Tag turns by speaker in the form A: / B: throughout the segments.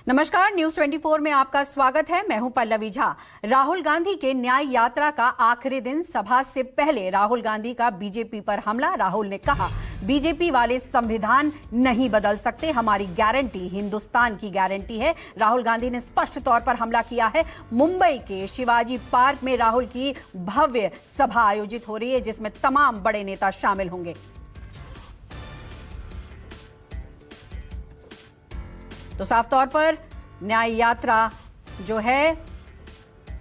A: नमस्कार, न्यूज 24 में आपका स्वागत है। मैं हूं पल्लवी झा। राहुल गांधी के न्याय यात्रा का आखिरी दिन, सभा से पहले राहुल गांधी का बीजेपी पर हमला। राहुल ने कहा, बीजेपी वाले संविधान नहीं बदल सकते, हमारी गारंटी हिंदुस्तान की गारंटी है। राहुल गांधी ने स्पष्ट तौर पर हमला किया है। मुंबई के शिवाजी पार्क में राहुल की भव्य सभा आयोजित हो रही है, जिसमें तमाम बड़े नेता शामिल होंगे। तो साफ तौर पर न्याय यात्रा जो है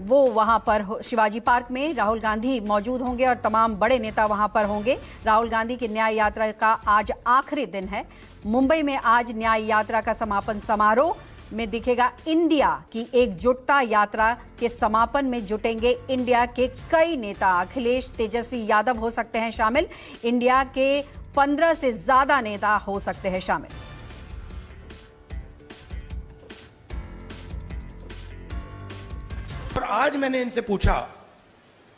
A: वो वहां पर शिवाजी पार्क में राहुल गांधी मौजूद होंगे और तमाम बड़े नेता वहां पर होंगे। राहुल गांधी की न्याय यात्रा का आज आखिरी दिन है। मुंबई में आज न्याय यात्रा का समापन समारोह में दिखेगा। इंडिया की एकजुटता यात्रा के समापन में जुटेंगे इंडिया के कई नेता। अखिलेश तेजस्वी यादव हो सकते हैं शामिल। इंडिया के 15 से ज्यादा नेता हो सकते हैं शामिल।
B: और आज मैंने इनसे पूछा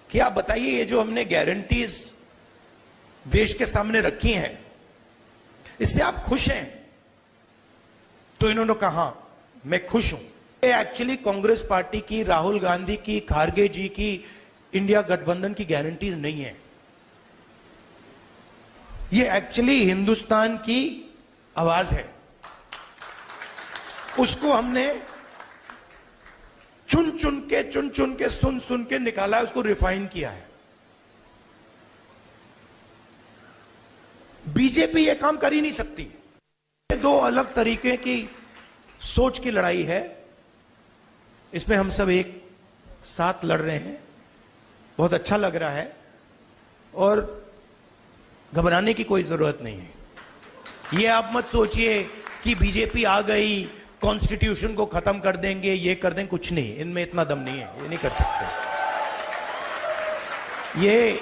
B: कि आप बताइए, ये जो हमने गारंटीज देश के सामने रखी हैं, इससे आप खुश हैं? तो इन्होंने कहा मैं खुश हूं। ये एक्चुअली कांग्रेस पार्टी की, राहुल गांधी की, खारगे जी की, इंडिया गठबंधन की गारंटीज नहीं है। ये एक्चुअली हिंदुस्तान की आवाज है। उसको हमने चुन चुन के सुन के निकाला है, उसको रिफाइन किया है। बीजेपी ये काम कर ही नहीं सकती। ये दो अलग तरीके की सोच की लड़ाई है। इसमें हम सब एक साथ लड़ रहे हैं। बहुत अच्छा लग रहा है और घबराने की कोई जरूरत नहीं है। ये आप मत सोचिए कि बीजेपी आ गई, कॉन्स्टिट्यूशन को खत्म कर देंगे, ये कर देंगे, कुछ नहीं। इनमें इतना दम नहीं है, ये नहीं कर सकते। ये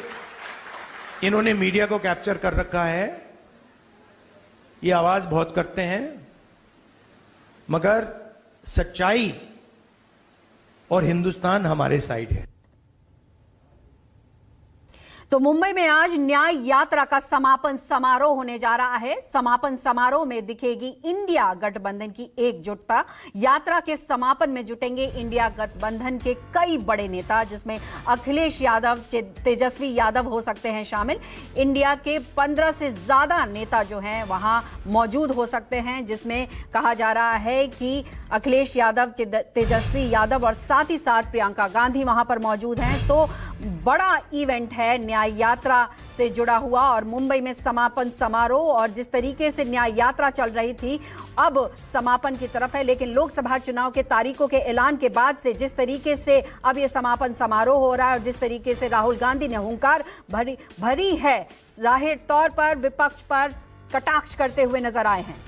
B: इन्होंने मीडिया को कैप्चर कर रखा है। ये आवाज बहुत करते हैं, मगर सच्चाई और हिंदुस्तान हमारे साइड है।
A: तो मुंबई में आज न्याय यात्रा का समापन समारोह होने जा रहा है। समापन समारोह में दिखेगी इंडिया गठबंधन की एकजुटता। यात्रा के समापन में जुटेंगे इंडिया गठबंधन के कई बड़े नेता, जिसमें अखिलेश यादव, तेजस्वी यादव हो सकते हैं शामिल। इंडिया के 15 से ज्यादा नेता जो हैं वहां मौजूद हो सकते हैं, जिसमें कहा जा रहा है कि अखिलेश यादव, तेजस्वी यादव और साथ ही साथ प्रियंका गांधी वहां पर मौजूद हैं। तो बड़ा इवेंट है न्याय यात्रा से जुड़ा हुआ। और मुंबई में समापन समारोह, और जिस तरीके से न्याय यात्रा चल रही थी अब समापन की तरफ है। लेकिन लोकसभा चुनाव के तारीखों के ऐलान के बाद से जिस तरीके से अब ये समापन समारोह हो रहा है और जिस तरीके से राहुल गांधी ने हुंकार भरी है, जाहिर तौर पर विपक्ष पर कटाक्ष करते हुए नजर आए हैं।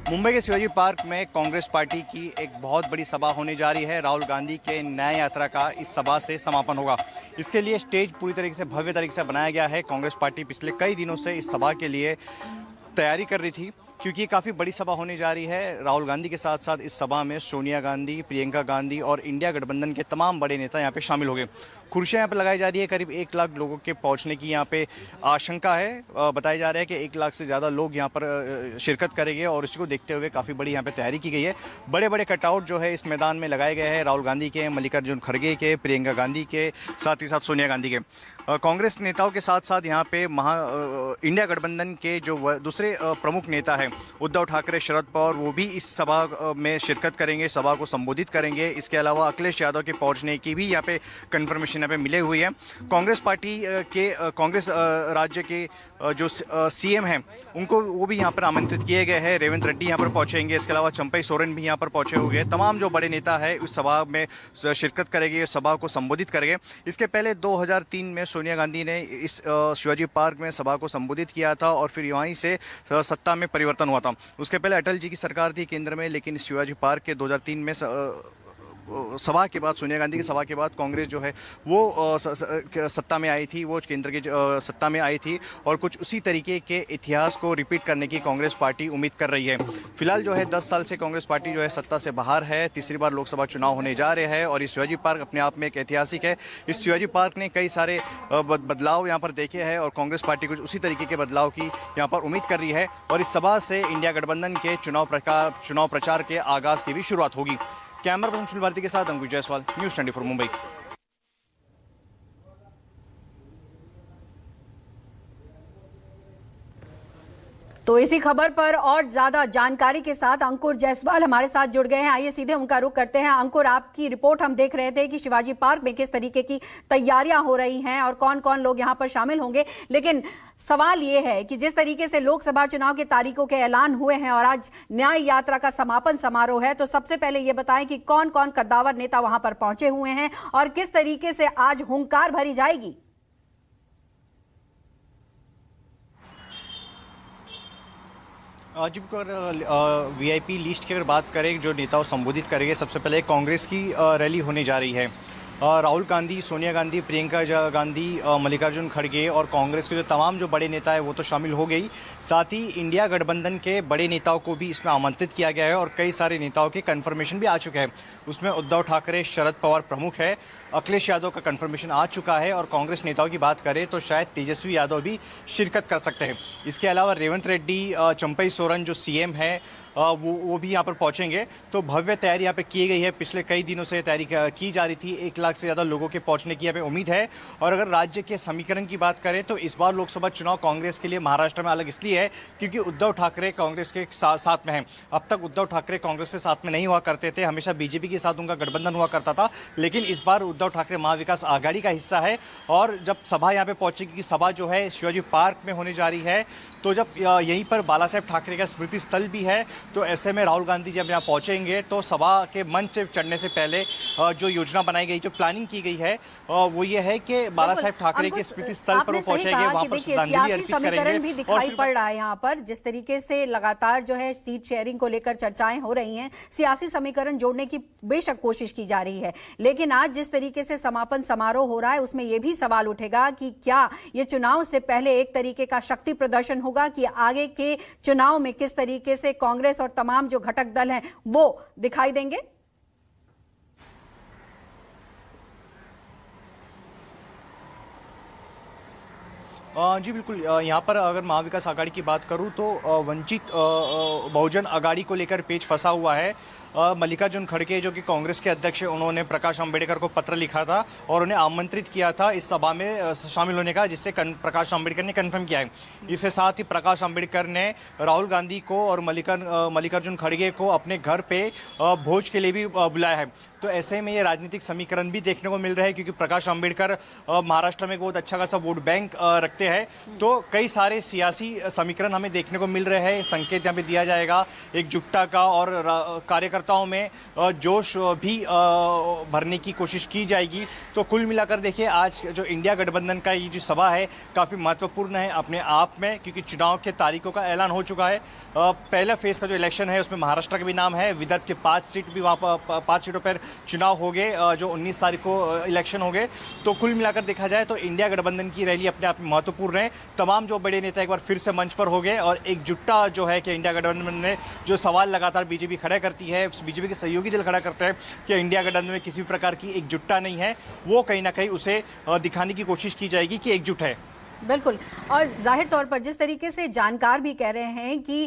C: मुंबई के शिवाजी पार्क में कांग्रेस पार्टी की एक बहुत बड़ी सभा होने जा रही है। राहुल गांधी के न्याय यात्रा का इस सभा से समापन होगा। इसके लिए स्टेज पूरी तरीके से भव्य तरीके से बनाया गया है। कांग्रेस पार्टी पिछले कई दिनों से इस सभा के लिए तैयारी कर रही थी, क्योंकि ये काफ़ी बड़ी सभा होने जा रही है। राहुल गांधी के साथ साथ इस सभा में सोनिया गांधी, प्रियंका गांधी और इंडिया गठबंधन के तमाम बड़े नेता यहाँ पे शामिल हो गए। कुर्सियाँ यहाँ पे लगाई जा रही है। करीब 1 लाख लोगों के पहुँचने की यहाँ पे आशंका है। बताया जा रहा है कि 1 लाख से ज़्यादा लोग यहाँ पर शिरकत करेंगे और इसको देखते हुए काफ़ी बड़ी यहाँ पे तैयारी की गई है। बड़े बड़े कटआउट जो है इस मैदान में लगाए गए हैं, राहुल गांधी के, मल्लिकार्जुन खड़गे के, प्रियंका गांधी के, साथ ही साथ सोनिया गांधी के। कांग्रेस नेताओं के साथ साथ यहाँ पे इंडिया गठबंधन के जो दूसरे प्रमुख नेता हैं, उद्धव ठाकरे, शरद पवार, वो भी इस सभा में शिरकत करेंगे, सभा को संबोधित करेंगे। इसके अलावा अखिलेश यादव के पहुंचने की भी यहाँ पे कंफर्मेशन यहाँ पे मिले हुई है। कांग्रेस पार्टी के कांग्रेस राज्य के जो सीएम हैं उनको वो भी यहाँ पर आमंत्रित किए गए हैं। रेवंत रेड्डी यहाँ पर पहुँचेंगे। इसके अलावा चंपई सोरेन भी यहाँ पर पहुँचे हुए हैं। तमाम जो बड़े नेता है उस सभा में शिरकत करेंगे, सभा को संबोधित करेंगे। इसके पहले 2003 में सोनिया गांधी ने इस शिवाजी पार्क में सभा को संबोधित किया था और फिर वहीं से सत्ता में परिवर्तन हुआ था। उसके पहले अटल जी की सरकार थी केंद्र में, लेकिन शिवाजी पार्क के 2003 में सभा के बाद, सोनिया गांधी की सभा के बाद कांग्रेस जो है वो सत्ता में आई थी, वो केंद्र की सत्ता में आई थी और कुछ उसी तरीके के इतिहास को रिपीट करने की कांग्रेस पार्टी उम्मीद कर रही है। फिलहाल जो है 10 साल से कांग्रेस पार्टी जो है सत्ता से बाहर है, तीसरी बार लोकसभा चुनाव होने जा रहे हैं और ये शिवाजी पार्क अपने आप में एक ऐतिहासिक है। इस शिवाजी पार्क ने कई सारे बदलाव यहाँ पर देखे हैं और कांग्रेस पार्टी कुछ उसी तरीके के बदलाव की यहाँ पर उम्मीद कर रही है और इस सभा से इंडिया गठबंधन के चुनाव प्रचार के आगाज की भी शुरुआत होगी। कैमरा पर्सन सुनील भारती के साथ अंकुश जायसवाल, न्यूज़ 24 मुंबई।
A: तो इसी खबर पर और ज्यादा जानकारी के साथ अंकुर जायसवाल हमारे साथ जुड़ गए हैं। आइए सीधे उनका रुख करते हैं। अंकुर, आपकी रिपोर्ट हम देख रहे थे कि शिवाजी पार्क में किस तरीके की तैयारियां हो रही हैं और कौन कौन लोग यहां पर शामिल होंगे, लेकिन सवाल यह है कि जिस तरीके से लोकसभा चुनाव के तारीखों के ऐलान हुए हैं और आज न्याय यात्रा का समापन समारोह है, तो सबसे पहले यह बताएं कि कौन कौन कद्दावर नेता वहां पर पहुंचे हुए हैं और किस तरीके से आज हुंकार भरी जाएगी।
C: जी बिल्कुल, वीआईपी लिस्ट की अगर बात करें जो नेताओं संबोधित करेंगे, सबसे पहले कांग्रेस की रैली होने जा रही है। राहुल गांधी, सोनिया गांधी, प्रियंका गांधी, मल्लिकार्जुन खड़गे और कांग्रेस के जो तमाम जो बड़े नेता है वो तो शामिल हो गई। साथ ही इंडिया गठबंधन के बड़े नेताओं को भी इसमें आमंत्रित किया गया है और कई सारे नेताओं के कन्फर्मेशन भी आ चुके हैं। उसमें उद्धव ठाकरे, शरद पवार प्रमुख है, अखिलेश यादव का कन्फर्मेशन आ चुका है और कांग्रेस नेताओं की बात करें तो शायद तेजस्वी यादव भी शिरकत कर सकते हैं। इसके अलावा रेवंत रेड्डी, चंपई सोरेन जो सीएम है वो भी यहाँ पर पहुँचेंगे। तो भव्य तैयारी यहाँ पर की गई है। पिछले कई दिनों से तैयारी की जा रही थी। 1 लाख से ज़्यादा लोगों के पहुँचने की यहाँ पे उम्मीद है। और अगर राज्य के समीकरण की बात करें तो इस बार लोकसभा चुनाव कांग्रेस के लिए महाराष्ट्र में अलग इसलिए है क्योंकि उद्धव ठाकरे कांग्रेस के साथ में हैं। अब तक उद्धव ठाकरे कांग्रेस के साथ में नहीं हुआ करते थे, हमेशा बीजेपी के साथ उनका गठबंधन हुआ करता था। लेकिन इस बार उद्धव ठाकरे महाविकास आघाड़ी का हिस्सा है और जब सभा यहाँ पे पहुँचेगी, कि सभा जो है शिवाजी पार्क में होने जा रही है, तो जब यहीं पर बाला साहेब ठाकरे का स्मृति स्थल भी है, तो ऐसे में राहुल गांधी जब यहाँ पहुंचेंगे तो सभा के मंच से चढ़ने से पहले जो योजना बनाई गई, जो प्लानिंग की गई है, वो ये है कि बाला साहेब ठाकरे के स्मृति स्थल पर वो पहुंचेंगे, वहां पर श्रद्धांजलि अर्पित करेंगे।
A: भी दिखाई पड़ रहा है यहाँ पर, जिस तरीके से लगातार जो है सीट शेयरिंग को लेकर चर्चाएं हो रही हैं, सियासी समीकरण जोड़ने की बेशक कोशिश की जा रही है, लेकिन आज जिस तरीके से समापन समारोह हो रहा है उसमें यह भी सवाल उठेगा कि क्या ये चुनाव से पहले एक तरीके का शक्ति प्रदर्शन होगा कि आगे के चुनाव में किस तरीके से कांग्रेस और तमाम जो घटक दल हैं वो दिखाई देंगे।
C: जी बिल्कुल, यहाँ पर अगर महाविकास आघाड़ी की बात करूँ तो वंचित बहुजन आघाड़ी को लेकर पेच फंसा हुआ है। मल्लिकार्जुन खड़गे जो कि कांग्रेस के अध्यक्ष हैं, उन्होंने प्रकाश अंबेडकर को पत्र लिखा था और उन्हें आमंत्रित किया था इस सभा में शामिल होने का, जिससे प्रकाश अंबेडकर ने कन्फर्म किया है। इसके साथ ही प्रकाश अंबेडकर ने राहुल गांधी को और मल्लिकार्जुन खड़गे को अपने घर पे भोज के लिए भी बुलाया है। तो ऐसे में ये राजनीतिक समीकरण भी देखने को मिल रहा है क्योंकि प्रकाश अंबेडकर महाराष्ट्र में बहुत अच्छा खासा वोट बैंक रखते हैं। तो कई सारे सियासी समीकरण हमें देखने को मिल रहे हैं। संकेत यहाँ पे दिया जाएगा एकजुटता का और कार्यकर्ताओं में जोश भी भरने की कोशिश की जाएगी। तो कुल मिलाकर देखिए, आज जो इंडिया गठबंधन का ये जो सभा है काफ़ी महत्वपूर्ण है अपने आप में, क्योंकि चुनाव के तारीखों का ऐलान हो चुका है। पहला फेज का जो इलेक्शन है उसमें महाराष्ट्र का भी नाम है, विदर्भ के 5 सीट भी वहाँ पर 5 सीटों पर चुनाव हो गए, जो 19 तारीख को इलेक्शन हो गए। तो कुल मिलाकर देखा जाए तो इंडिया गठबंधन की रैली अपने आप में महत्वपूर्ण है। तमाम जो बड़े नेता एक बार फिर से मंच पर हो गए और एकजुटता जो है कि इंडिया गठबंधन में जो सवाल लगातार बीजेपी खड़ा करती है, बीजेपी के सहयोगी दल खड़ा करते हैं कि इंडिया गठबंधन में किसी भी प्रकार की एकजुटता नहीं है, वो कहीं ना कहीं उसे दिखाने की कोशिश की जाएगी कि एकजुट है।
A: बिल्कुल, और जाहिर तौर पर जिस तरीके से जानकार भी कह रहे हैं कि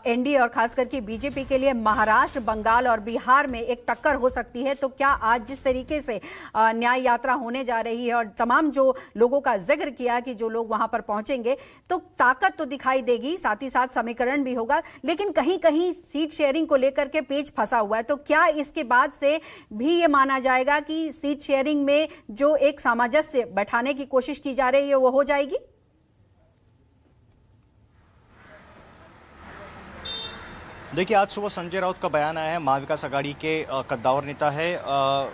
A: एनडीए और खास करके बीजेपी के लिए महाराष्ट्र, बंगाल और बिहार में एक टक्कर हो सकती है, तो क्या आज जिस तरीके से न्याय यात्रा होने जा रही है और तमाम जो लोगों का जिक्र किया कि जो लोग वहां पर पहुंचेंगे, तो ताकत तो दिखाई देगी, साथ ही साथ समीकरण भी होगा, लेकिन कहीं कहीं सीट शेयरिंग को लेकर के पेच फंसा हुआ है। तो क्या इसके बाद से भी ये माना जाएगा कि सीट शेयरिंग में जो एक सामंजस्य बैठाने की कोशिश की जा रही है वो हो जाएगी?
C: देखिए, आज सुबह संजय राउत का बयान आया है, महाविकास आघाड़ी के कद्दावर नेता है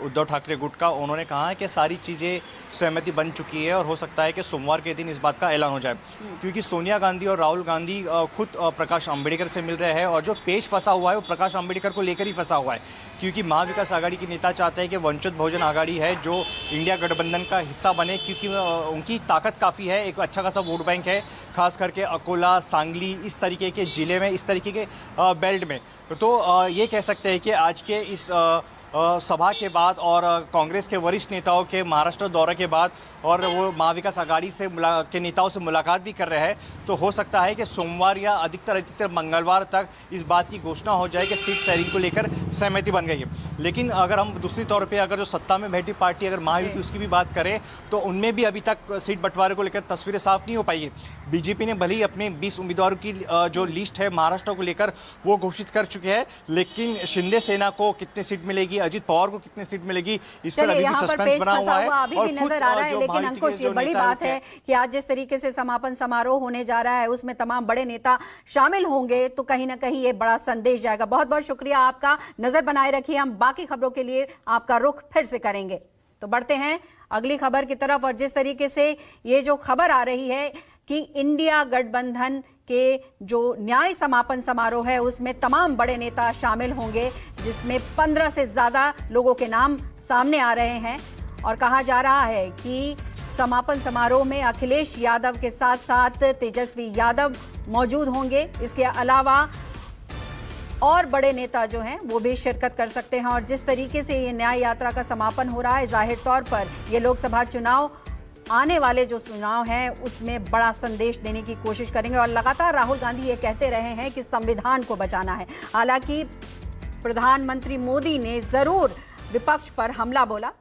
C: उद्धव ठाकरे गुट का। उन्होंने कहा है कि सारी चीज़ें सहमति बन चुकी है और हो सकता है कि सोमवार के दिन इस बात का ऐलान हो जाए, क्योंकि सोनिया गांधी और राहुल गांधी खुद प्रकाश अंबेडकर से मिल रहे हैं और जो पेच फंसा हुआ है वो प्रकाश अंबेडकर को लेकर ही फंसा हुआ है, क्योंकि महाविकास आघाड़ी के नेता चाहते हैं कि वंचित बहुजन आघाड़ी है जो इंडिया गठबंधन का हिस्सा बने, क्योंकि उनकी ताकत काफ़ी है, एक अच्छा खासा वोट बैंक है, खास करके अकोला, सांगली, इस तरीके के ज़िले में, इस तरीके के बेल्ट में। तो ये कह सकते हैं कि आज के इस सभा के बाद और कांग्रेस के वरिष्ठ नेताओं के महाराष्ट्र दौरे के बाद और वो महाविकास आघाड़ी से के नेताओं से मुलाकात भी कर रहे हैं, तो हो सकता है कि सोमवार या अधिकतर मंगलवार तक इस बात की घोषणा हो जाए कि सीट शेयरिंग को लेकर सहमति बन गई है। लेकिन अगर हम दूसरी तौर पे अगर जो सत्ता में बैठी पार्टी अगर महायुति उसकी भी बात करें तो उनमें भी अभी तक सीट बंटवारे को लेकर तस्वीरें साफ नहीं हो पाई है। बीजेपी ने भले ही अपने 20 उम्मीदवारों की जो लिस्ट है महाराष्ट्र को लेकर वो घोषित कर चुके हैं, लेकिन शिंदे सेना को कितनी सीट मिलेगी, अजित पवार को कितनी सीट मिलेगी, इस पर अभी भी सस्पेंस बना हुआ है।
A: अभी भी नजर आ रहा है, लेकिन अंकुश ये बड़ी बात है कि आज जिस तरीके से समापन समारोह होने जा रहा है उसमें तमाम बड़े नेता शामिल होंगे, तो कहीं ना कहीं ये बड़ा संदेश जाएगा। बहुत बहुत शुक्रिया आपका, नजर बनाए रखिए, हम बाकी खबरों के लिए आपका रुख फिर से करेंगे। तो बढ़ते हैं अगली खबर की तरफ, और जिस तरीके से ये जो खबर आ रही है कि इंडिया गठबंधन के जो न्याय समापन समारोह है उसमें तमाम बड़े नेता शामिल होंगे, जिसमें 15 से ज्यादा लोगों के नाम सामने आ रहे हैं और कहा जा रहा है कि समापन समारोह में अखिलेश यादव के साथ साथ तेजस्वी यादव मौजूद होंगे। इसके अलावा और बड़े नेता जो हैं वो भी शिरकत कर सकते हैं। और जिस तरीके से ये न्याय यात्रा का समापन हो रहा है, जाहिर तौर पर ये लोकसभा चुनाव, आने वाले जो चुनाव हैं उसमें बड़ा संदेश देने की कोशिश करेंगे। और लगातार राहुल गांधी ये कहते रहे हैं कि संविधान को बचाना है। हालांकि प्रधानमंत्री मोदी ने जरूर विपक्ष पर हमला बोला,